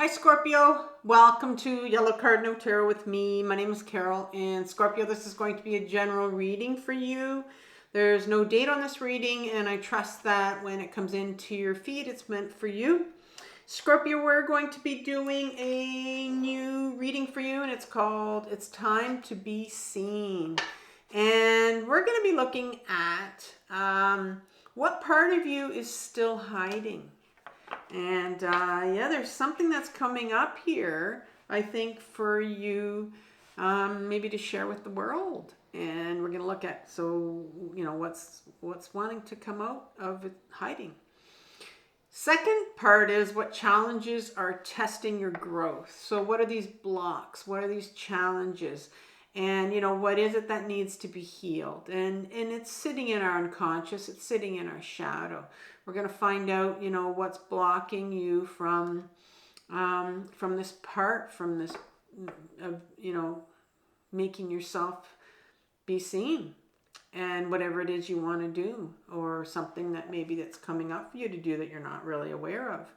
Hi Scorpio, welcome to Yellow Card No Tarot with me. My name is Carol, and Scorpio, this is going to be a general reading for you. There's no date on this reading, and I trust that when it comes into your feed, it's meant for you. Scorpio, we're going to be doing a new reading for you, and it's called It's Time to Be Seen. And we're going to be looking at what part of you is still hiding. And yeah, there's something that's coming up here, I think, for you maybe to share with the world. And we're going to look at, so, you know, what's wanting to come out of it hiding. Second part is what challenges are testing your growth. So what are these blocks? What are these challenges? And, you know, what is it that needs to be healed? And it's sitting in our unconscious. It's sitting in our shadow. We're going to find out, you know, what's blocking you from this part, from this, you know, making yourself be seen. And whatever it is you want to do, or something that maybe that's coming up for you to do that you're not really aware of.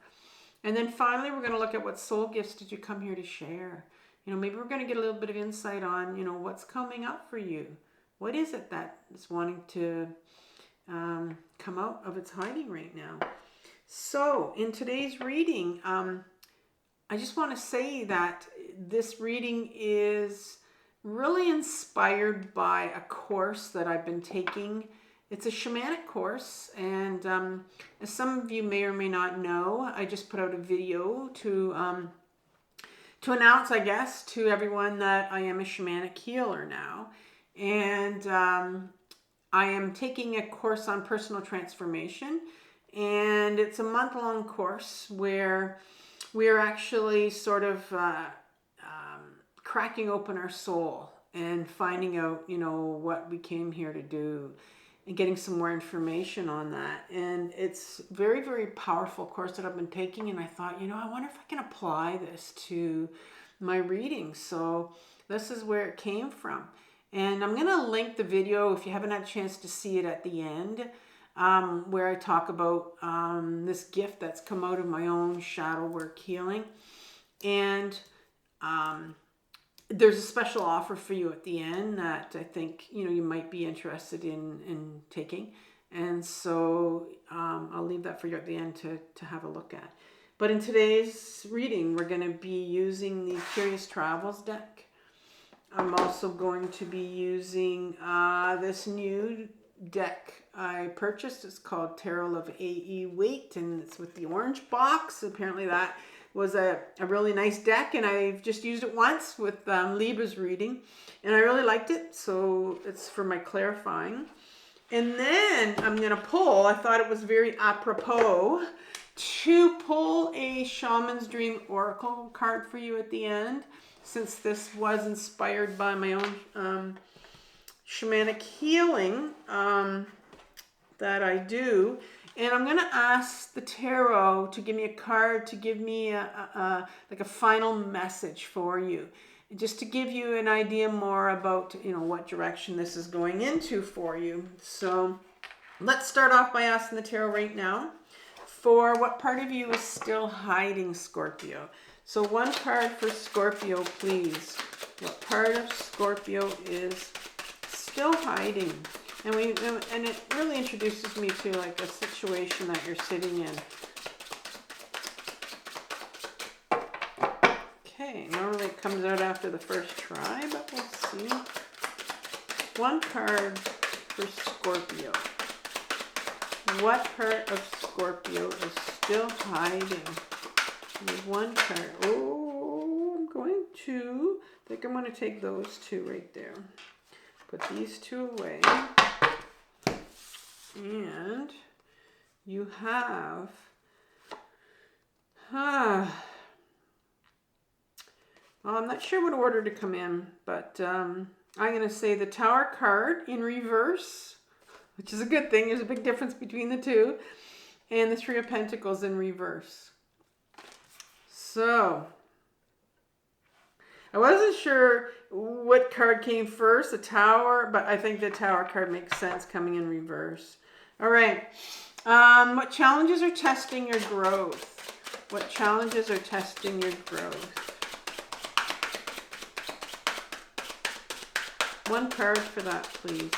And then finally, we're going to look at what soul gifts did you come here to share. You know, maybe we're going to get a little bit of insight on, you know, what's coming up for you. What is it that is wanting to come out of its hiding right now? So in today's reading, I just want to say that this reading is really inspired by a course that I've been taking. It's a shamanic course, and as some of you may or may not know, I just put out a video to announce, I guess, to everyone that I am a shamanic healer now. And I am taking a course on personal transformation, and it's a month-long course where we're actually sort of cracking open our soul and finding out, you know, what we came here to do and getting some more information on that. And it's very, very powerful course that I've been taking, and I thought, you know, I wonder if I can apply this to my readings. So this is where it came from. And I'm going to link the video, if you haven't had a chance to see it, at the end, where I talk about this gift that's come out of my own shadow work healing. And there's a special offer for you at the end that I think, you know, you might be interested in taking. And so I'll leave that for you at the end to have a look at. But in today's reading, we're going to be using the Curious Travels deck. I'm also going to be using this new deck I purchased. It's called Tarot of A.E. Waite, and it's with the orange box. Apparently that was a really nice deck, and I've just used it once with Libra's reading, and I really liked it, so it's for my clarifying. And then I'm going to pull, I thought it was very apropos to pull a Shaman's Dream Oracle card for you at the end, since this was inspired by my own shamanic healing that I do. And I'm going to ask the tarot to give me a card, to give me like a final message for you, just to give you an idea more about, you know, what direction this is going into for you. So let's start off by asking the tarot right now for what part of you is still hiding, Scorpio. So one card for Scorpio, please. What part of Scorpio is still hiding? And it really introduces me to like a situation that you're sitting in. Okay, normally it comes out after the first try, but we'll see. One card for Scorpio. What part of Scorpio is still hiding? There's one card. Oh, I think I'm going to take those two right there. Put these two away. And you have, well, I'm not sure what order to come in, but I'm going to say the Tower card in reverse, which is a good thing. There's a big difference between the two. And the Three of Pentacles in reverse. So I wasn't sure what card came first, the Tower, but I think the Tower card makes sense coming in reverse. All right. What challenges are testing your growth? What challenges are testing your growth? One card for that, please.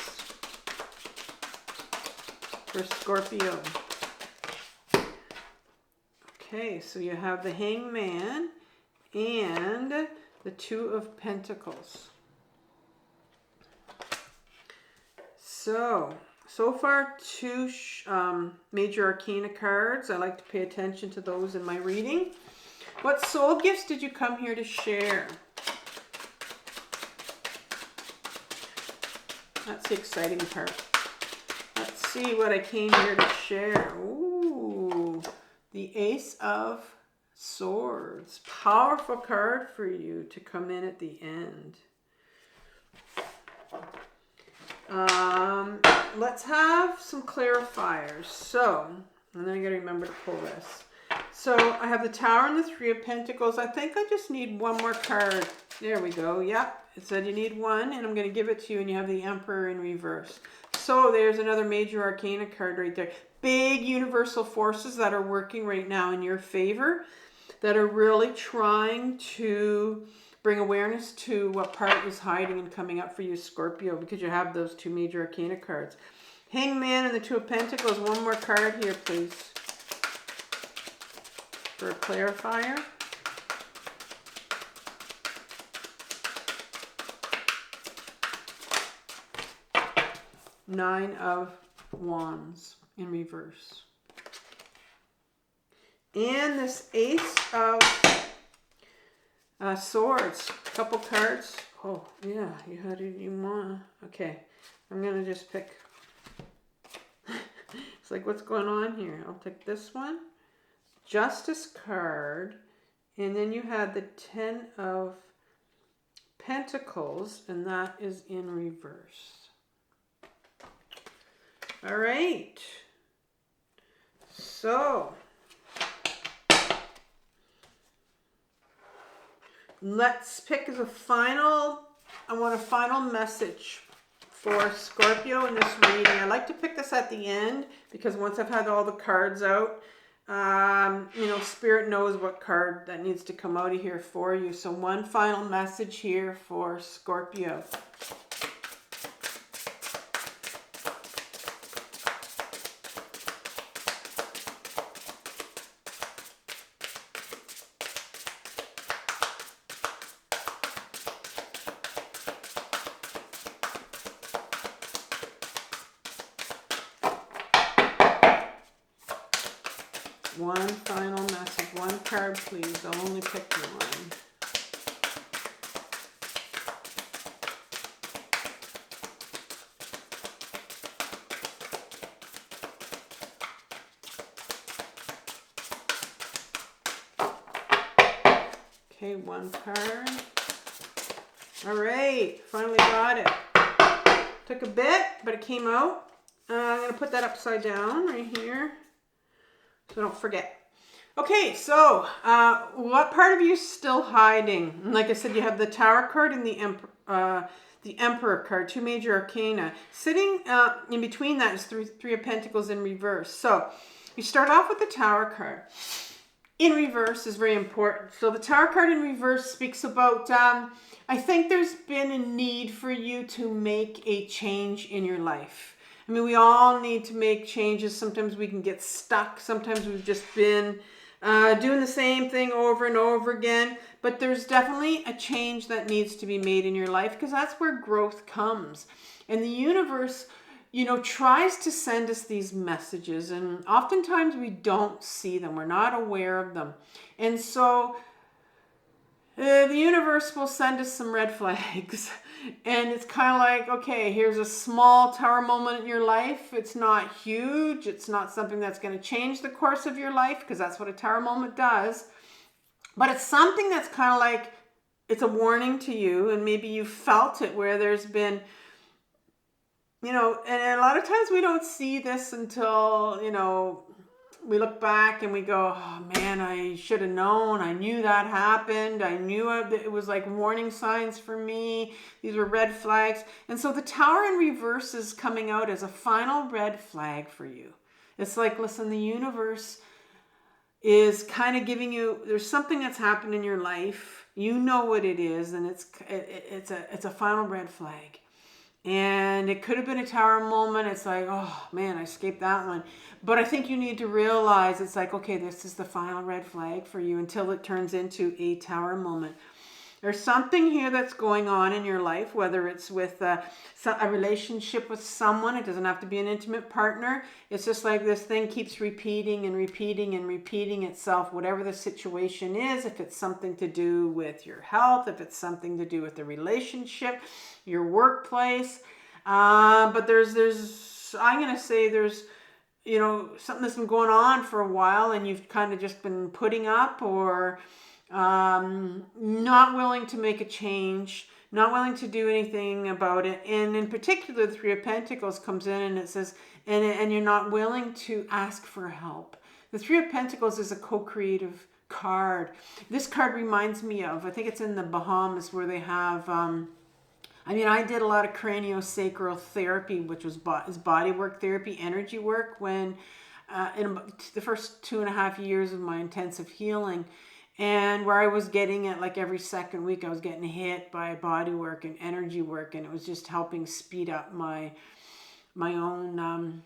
For Scorpio. Okay, so you have the Hangman and the Two of Pentacles. So far 2 major arcana cards. I like to pay attention to those in my reading. What soul gifts did you come here to share? That's the exciting part. Let's see what I came here to share. Ooh, the Ace of Swords. Powerful card for you to come in at the end. Let's have some clarifiers. So, and then I gotta remember to pull this. So I have the Tower and the Three of Pentacles. I think I just need one more card. There we go. Yep, it said you need one, and I'm gonna give it to you, and you have the Emperor in reverse. So there's another major arcana card right there. Big universal forces that are working right now in your favor, that are really trying to bring awareness to what part is hiding and coming up for you, Scorpio, because you have those 2 major arcana cards. Hangman and the Two of Pentacles. One more card here, please, for a clarifier. Nine of Wands in reverse. And this Ace of Swords. A couple cards. Oh, yeah. You want? Okay. I'm going to just pick. It's like, what's going on here? I'll pick this one. Justice card. And then you had the 10 of Pentacles. And that is in reverse. All right. So let's pick as a final, I want a final message for Scorpio in this reading. I like to pick this at the end because once I've had all the cards out, you know, Spirit knows what card that needs to come out of here for you. So one final message here for Scorpio. One final message. One card, please. I'll only pick one. Okay, one card. All right, finally got it. Took a bit, but it came out. I'm going to put that upside down right here, so don't forget. Okay, so what part of you is still hiding? And like I said, you have the Tower card and the Emperor card, 2 major arcana. Sitting in between that is three of Pentacles in reverse. So you start off with the Tower card. In reverse is very important. So the Tower card in reverse speaks about, I think there's been a need for you to make a change in your life. I mean, we all need to make changes. Sometimes we can get stuck. Sometimes we've just been doing the same thing over and over again. But there's definitely a change that needs to be made in your life because that's where growth comes. And the universe, you know, tries to send us these messages. And oftentimes we don't see them. We're not aware of them. And so the universe will send us some red flags. And it's kind of like, okay, here's a small tower moment in your life. It's not huge. It's not something that's going to change the course of your life because that's what a tower moment does. But it's something that's kind of like, it's a warning to you. And maybe you felt it where there's been, you know, and a lot of times we don't see this until, you know, we look back and we go, oh man, I should have known. I knew that happened. I knew it was like warning signs for me. These were red flags. And so the Tower in reverse is coming out as a final red flag for you. It's like, listen, the universe is kind of giving you, there's something that's happened in your life. You know what it is, and it's a final red flag. And it could have been a tower moment. It's like, oh man, I escaped that one. But I think you need to realize it's like, okay, this is the final red flag for you until it turns into a tower moment. There's something here that's going on in your life, whether it's with a relationship with someone. It doesn't have to be an intimate partner. It's just like this thing keeps repeating and repeating and repeating itself, whatever the situation is. If it's something to do with your health, if it's something to do with the relationship, your workplace. But I'm going to say there's, you know, something that's been going on for a while and you've kind of just been putting up or not willing to make a change, not willing to do anything about it. And in particular, the Three of Pentacles comes in and it says, and you're not willing to ask for help. The Three of Pentacles is a co-creative card. This card reminds me of, I think it's in the Bahamas where they have, I did a lot of craniosacral therapy, which was body work therapy, energy work, when in the first 2.5 years of my intensive healing. And where I was getting it like every second week, I was getting hit by body work and energy work, and it was just helping speed up my own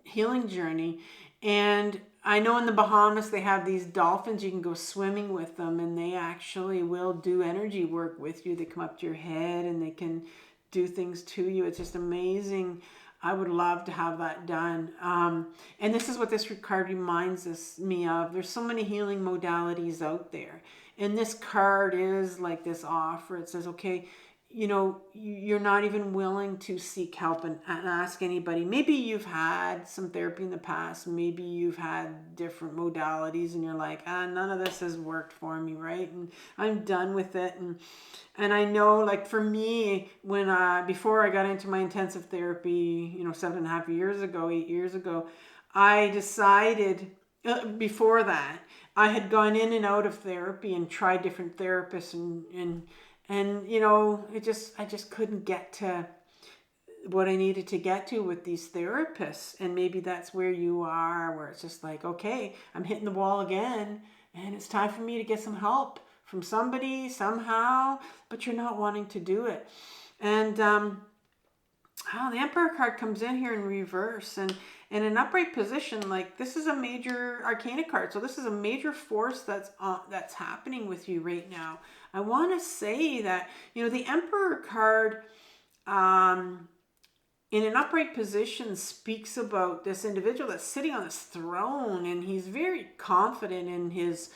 healing journey. And I know in the Bahamas they have these dolphins. You can go swimming with them, and they actually will do energy work with you. They come up to your head and they can do things to you. It's just amazing. I would love to have that done. And this is what this card reminds me of. There's so many healing modalities out there. And this card is like this offer. It says, okay, you know, you're not even willing to seek help and ask anybody. Maybe you've had some therapy in the past. Maybe you've had different modalities and you're like, none of this has worked for me, right? And I'm done with it. And I know, like for me, when before I got into my intensive therapy, 7.5 years ago, 8 years ago, I decided, before that, I had gone in and out of therapy and tried different therapists and I just couldn't get to what I needed to get to with these therapists. And maybe that's where you are, where it's just like, okay, I'm hitting the wall again and it's time for me to get some help from somebody somehow, but you're not wanting to do it. And the Emperor card comes in here in reverse and in an upright position. Like, this is a major arcana card, so this is a major force that's happening with you right now. I want to say that the Emperor card in an upright position speaks about this individual that's sitting on this throne, and he's very confident in his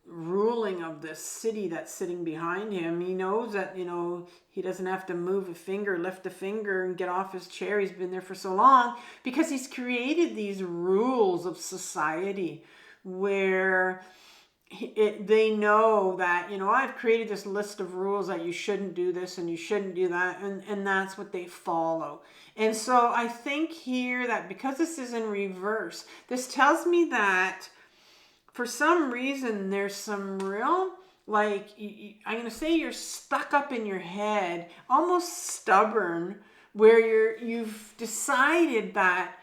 ruling of this city that's sitting behind him. He knows that, he doesn't have to move a finger, lift a finger and get off his chair. He's been there for so long because he's created these rules of society where they know that, I've created this list of rules that you shouldn't do this and you shouldn't do that. And that's what they follow. And so I think here that because this is in reverse, this tells me that for some reason, there's some real, I'm going to say you're stuck up in your head, almost stubborn, where you've decided that,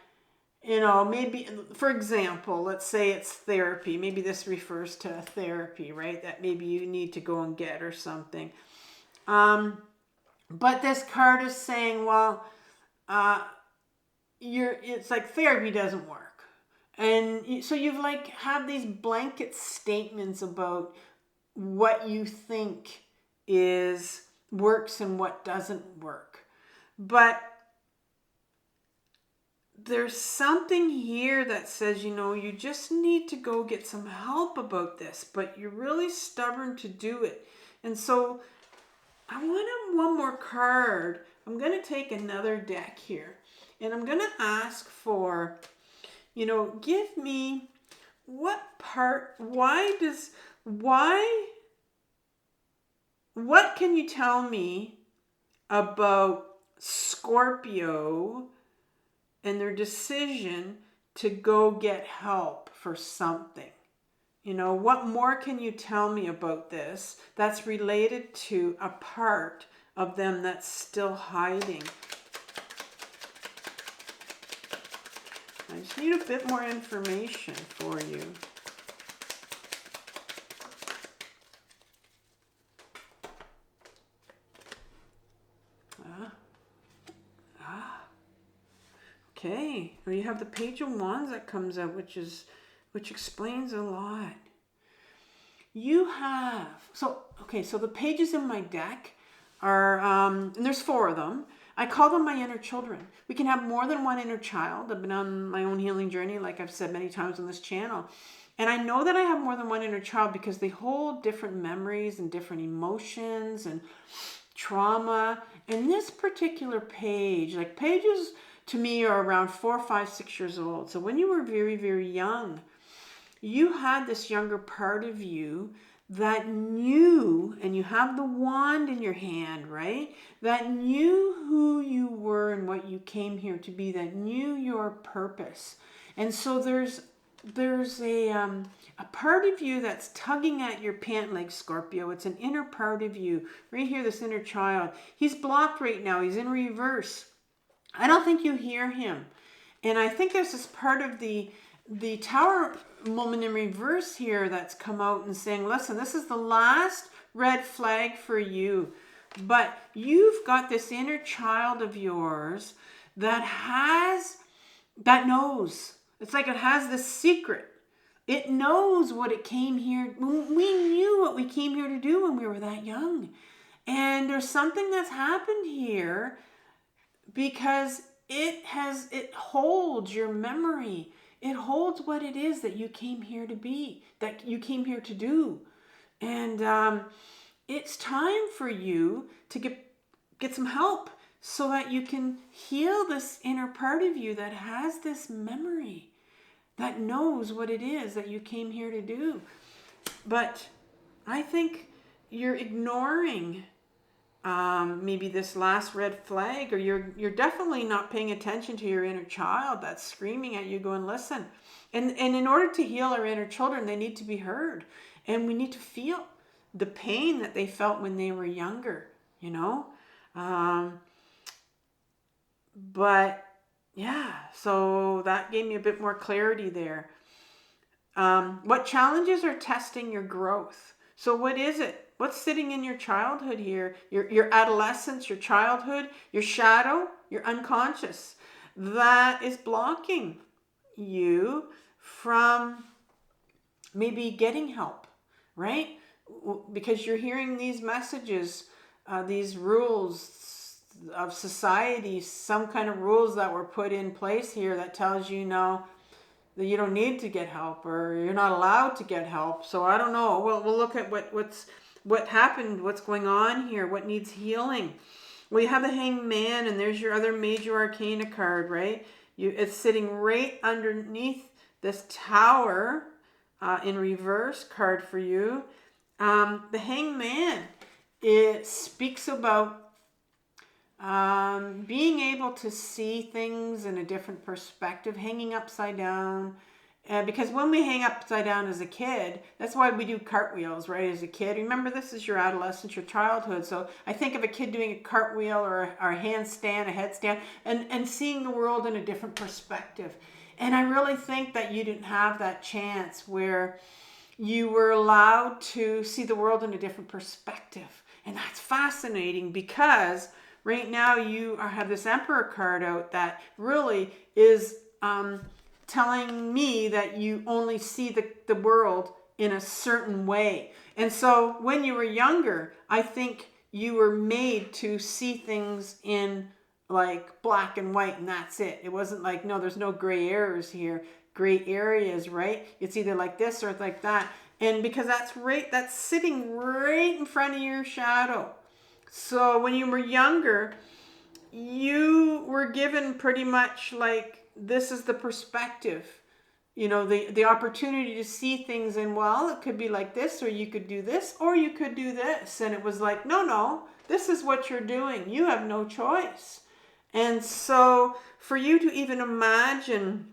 maybe, for example, let's say it's therapy. Maybe this refers to therapy, right? That maybe you need to go and get or something. But this card is saying, well, it's like therapy doesn't work. And so you've have these blanket statements about what you think works and what doesn't work. But there's something here that says, you just need to go get some help about this, but you're really stubborn to do it. And so I want one more card. I'm going to take another deck here, and I'm going to ask for, give me what can you tell me about Scorpio and their decision to go get help for something? What more can you tell me about this that's related to a part of them that's still hiding? I just need a bit more information for you. Okay, well, you have the Page of Wands that comes out, which explains a lot. You have, so the pages in my deck are, and there's 4 of them. I call them my inner children. We can have more than one inner child. I've been on my own healing journey, like I've said many times on this channel. And I know that I have more than one inner child because they hold different memories and different emotions and trauma. And this particular page, like pages to me are around 4, 5, 6 years old. So when you were very, very young, you had this younger part of you that knew, and you have the wand in your hand, right? That knew who you were and what you came here to be, that knew your purpose. And so there's a part of you that's tugging at your pant leg, Scorpio. It's an inner part of you. Right here, this inner child. He's blocked right now. He's in reverse. I don't think you hear him. And I think there's this part of the Tower moment in reverse here that's come out and saying, listen, this is the last red flag for you. But you've got this inner child of yours that knows. It's like it has this secret. It knows what it came here. We knew what we came here to do when we were that young. And there's something that's happened here because it holds your memory. It holds what it is that you came here to be, that you came here to do. And it's time for you to get some help so that you can heal this inner part of you that has this memory, that knows what it is that you came here to do. But I think you're ignoring maybe this last red flag, or you're definitely not paying attention to your inner child that's screaming at you going, listen. And in order to heal our inner children, they need to be heard. And we need to feel the pain that they felt when they were younger, you know? But yeah, so that gave me a bit more clarity there. What challenges are testing your growth? So what is it? What's sitting in your childhood here? Your adolescence, your childhood, your shadow, your unconscious. That is blocking you from maybe getting help, right? Because you're hearing these messages, these rules of society, some kind of rules that were put in place here that tells you now that you don't need to get help, or you're not allowed to get help. So I don't know. We'll look at what happened, what's going on here, what needs healing. Well, you have the Hanged Man, and there's your other major arcana card, right? It's sitting right underneath this Tower in reverse card for you. The Hanged Man, it speaks about being able to see things in a different perspective, hanging upside down. Because when we hang upside down as a kid, that's why we do cartwheels, right? As a kid, remember, this is your adolescence, your childhood. So I think of a kid doing a cartwheel or a handstand, a headstand, and seeing the world in a different perspective. And I really think that you didn't have that chance where you were allowed to see the world in a different perspective. And that's fascinating because right now you have this Emperor card out that really is telling me that you only see the world in a certain way. And so when you were younger, I think you were made to see things in like black and white, and that's it. It wasn't like, no, there's no gray areas here, gray areas, right? It's either like this or like that. And because that's sitting right in front of your shadow. So when you were younger, you were given pretty much like, this is the perspective, you know, the opportunity to see things in, well, it could be like this, or you could do this, or you could do this. And it was like, no, this is what you're doing. You have no choice. And so for you to even imagine,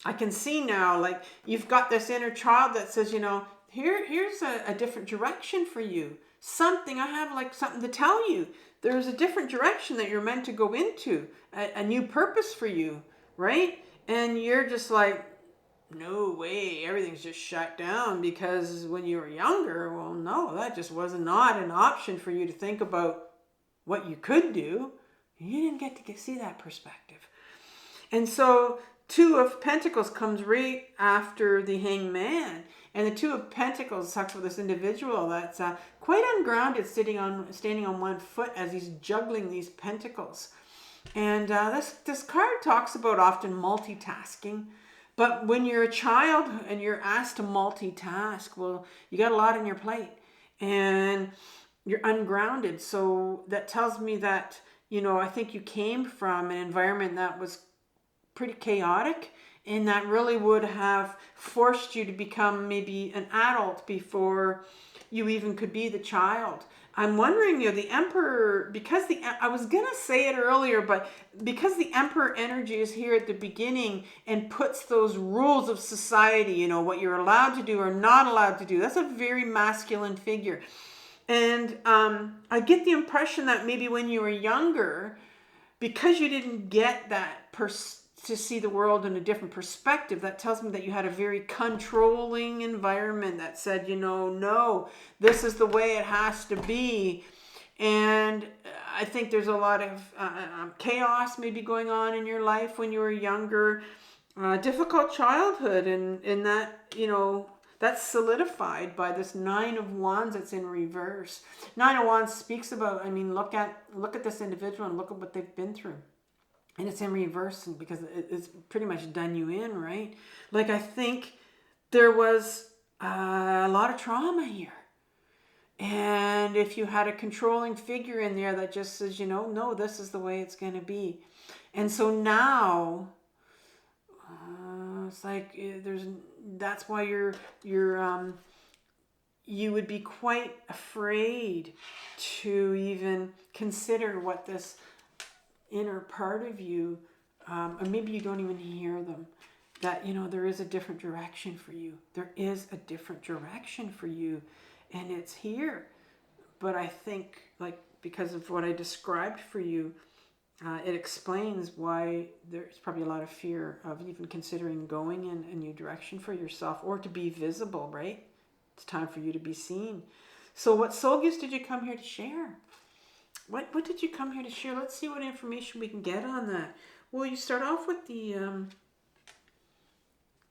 I can see now, like you've got this inner child that says, you know, here's a different direction for you. I have like something to tell you. There's a different direction that you're meant to go into, a new purpose for you, right? And you're just like, no way, everything's just shut down because when you were younger, well, no, that just was not an option for you to think about what you could do. You didn't get to see that perspective. And so Two of Pentacles comes right after the Hangman. And the Two of Pentacles talks about this individual that's quite ungrounded, standing on one foot as he's juggling these pentacles. And this card talks about often multitasking. But when you're a child and you're asked to multitask, well, you got a lot on your plate. And you're ungrounded. So that tells me that, I think you came from an environment that was pretty chaotic, and that really would have forced you to become maybe an adult before you even could be the child. I'm wondering, the Emperor, because I was going to say it earlier, but because the Emperor energy is here at the beginning and puts those rules of society, what you're allowed to do or not allowed to do, that's a very masculine figure. And I get the impression that maybe when you were younger, because you didn't get that to see the world in a different perspective, that tells me that you had a very controlling environment that said, no, this is the way it has to be. And I think there's a lot of chaos maybe going on in your life when you were younger. Difficult childhood, and that, that's solidified by this Nine of Wands that's in reverse. Nine of Wands speaks about, look at this individual and look at what they've been through. And it's in reverse because it's pretty much done you in, right? Like, I think there was a lot of trauma here. And if you had a controlling figure in there that just says, no, this is the way it's going to be. And so now, it's like that's why you would be quite afraid to even consider what this inner part of you, or maybe you don't even hear them, that there is a different direction for you. There is a different direction for you, and it's here. But I think, like, because of what I described for you, it explains why there's probably a lot of fear of even considering going in a new direction for yourself, or to be visible, right? It's time for you to be seen. So what soul gifts did you come here to share? What did you come here to share? Let's see what information we can get on that. Well, you start off with the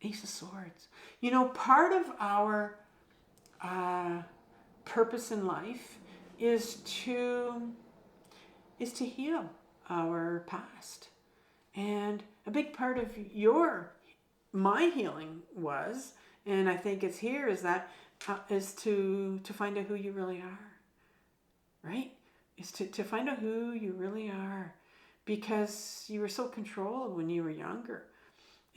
Ace of Swords. Part of our purpose in life is to heal our past. And a big part of my healing was, and I think it's here, is to find out who you really are, right? Is to find out who you really are, because you were so controlled when you were younger,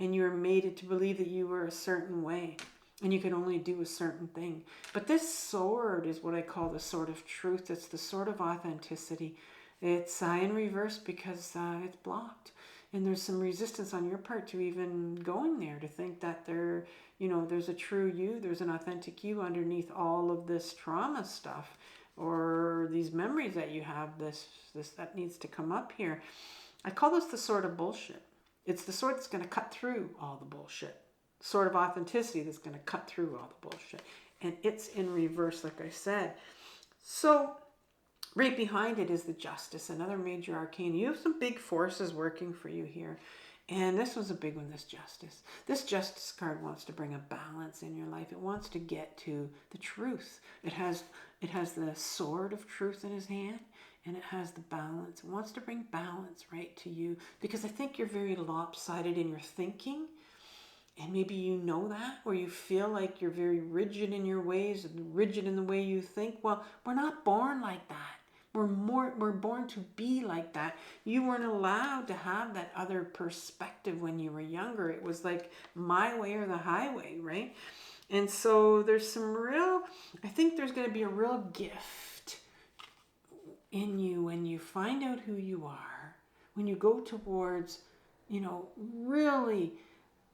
and you were made to believe that you were a certain way and you can only do a certain thing. But this sword is what I call the sword of truth. It's the sword of authenticity. It's in reverse because it's blocked, and there's some resistance on your part to even going there, to think that there's a true you, there's an authentic you underneath all of this trauma stuff, or these memories that you have, this that needs to come up here. I call this the sword of bullshit. It's the sword that's going to cut through all the bullshit. Sword of authenticity that's going to cut through all the bullshit. And it's in reverse, like I said. So right behind it is the Justice, another major arcane. You have some big forces working for you here. And this was a big one, this Justice. This Justice card wants to bring a balance in your life. It wants to get to the truth. It has the sword of truth in his hand, and it has the balance. It wants to bring balance right to you, because I think you're very lopsided in your thinking. And maybe you know that, or you feel like you're very rigid in your ways and rigid in the way you think. Well, we're not born like that. We're born to be like that. You weren't allowed to have that other perspective when you were younger. It was like my way or the highway, right? And so there's I think there's going to be a real gift in you when you find out who you are, when you go towards, really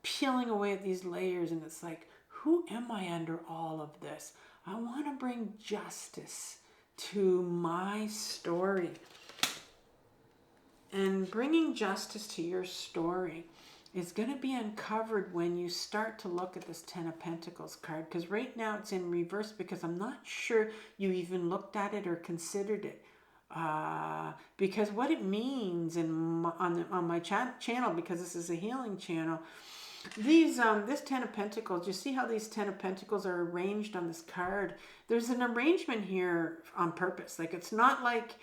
peeling away at these layers, and it's like, who am I under all of this? I want to bring justice to my story. And bringing justice to your story, is going to be uncovered when you start to look at this Ten of Pentacles card, because right now it's in reverse because I'm not sure you even looked at it or considered it. Because what it means on my channel, because this is a healing channel, this Ten of Pentacles, you see how these Ten of Pentacles are arranged on this card? There's an arrangement here on purpose. Like, it's not like,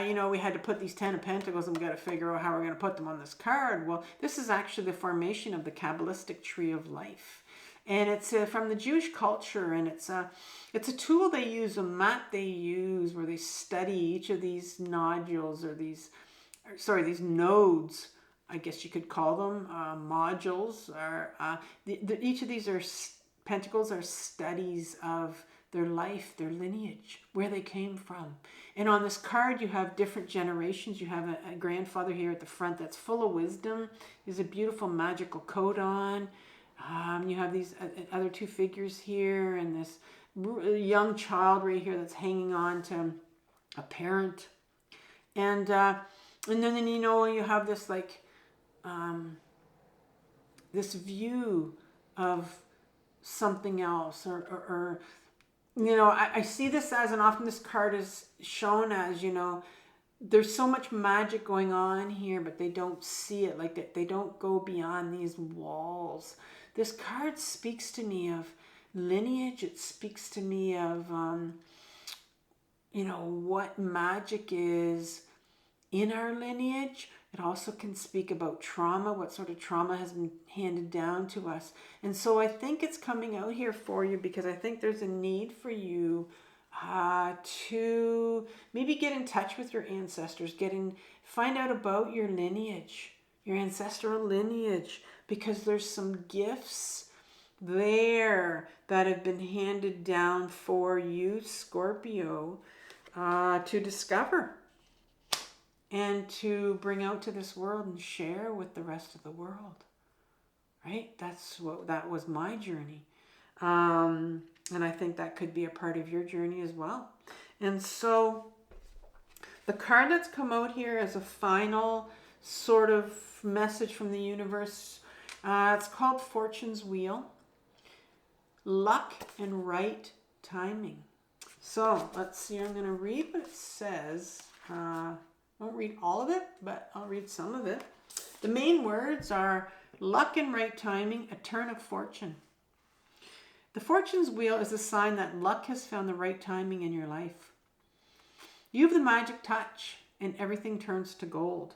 you know, we had to put these Ten of Pentacles and we got to figure out how we're going to put them on this card. Well, this is actually the formation of the Kabbalistic tree of life. And it's from the Jewish culture, and it's a tool they use, a mat they use, where they study each of these nodules, or these nodes, I guess you could call them, modules. Each of these pentacles are studies of their life, their lineage, where they came from. And on this card, you have different generations. You have a grandfather here at the front that's full of wisdom. He has a beautiful magical coat on. You have these other two figures here, and this young child right here that's hanging on to a parent. And then, you know, you have this, like, this view of something else, or you know, I see this as, and often this card is shown as, you know, there's so much magic going on here, but they don't see it. Like, they don't go beyond these walls. This card speaks to me of lineage. It speaks to me of, you know, what magic is in our lineage. It also can speak about trauma, what sort of trauma has been handed down to us. And so I think it's coming out here for you, because I think there's a need for you to maybe get in touch with your ancestors, find out about your lineage, your ancestral lineage, because there's some gifts there that have been handed down for you, Scorpio, to discover and to bring out to this world and share with the rest of the world. Right? That was my journey. And I think that could be a part of your journey as well. And so the card that's come out here as a final sort of message from the universe, it's called Fortune's Wheel. Luck and right timing. So let's see, I'm going to read what it says. I won't read all of it, but I'll read some of it. The main words are luck and right timing, a turn of fortune. The Fortune's Wheel is a sign that luck has found the right timing in your life. You have the magic touch, and everything turns to gold.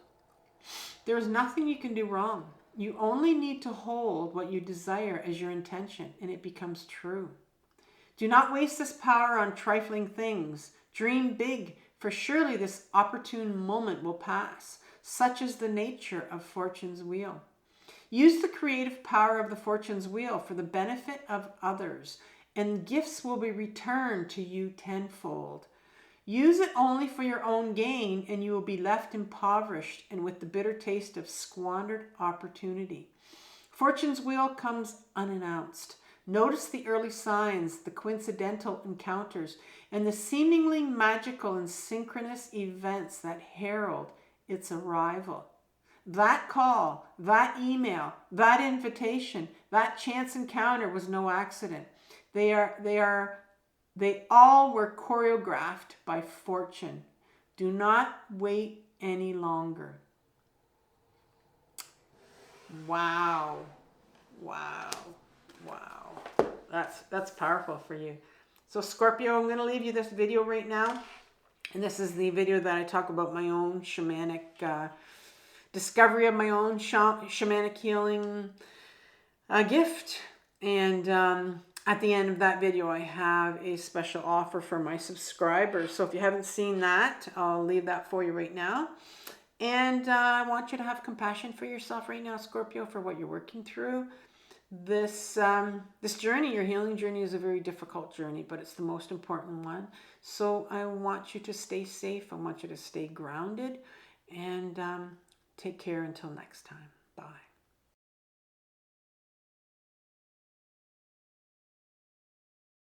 There is nothing you can do wrong. You only need to hold what you desire as your intention, and it becomes true. Do not waste this power on trifling things. Dream big, for surely this opportune moment will pass. Such is the nature of Fortune's Wheel. Use the creative power of the Fortune's Wheel for the benefit of others, and gifts will be returned to you tenfold. Use it only for your own gain, and you will be left impoverished and with the bitter taste of squandered opportunity. Fortune's Wheel comes unannounced. Notice the early signs, the coincidental encounters, and the seemingly magical and synchronous events that herald its arrival. That call, that email, that invitation, that chance encounter was no accident. They all were choreographed by fortune. Do not wait any longer. Wow. Wow. Wow. That's powerful for you. So Scorpio, I'm going to leave you this video right now. And this is the video that I talk about my own shamanic discovery of my own shamanic healing gift. And at the end of that video, I have a special offer for my subscribers. So if you haven't seen that, I'll leave that for you right now. And I want you to have compassion for yourself right now, Scorpio, for what you're working through. This journey, your healing journey, is a very difficult journey, but it's the most important one. So I want you to stay safe. I want you to stay grounded, and take care until next time. Bye.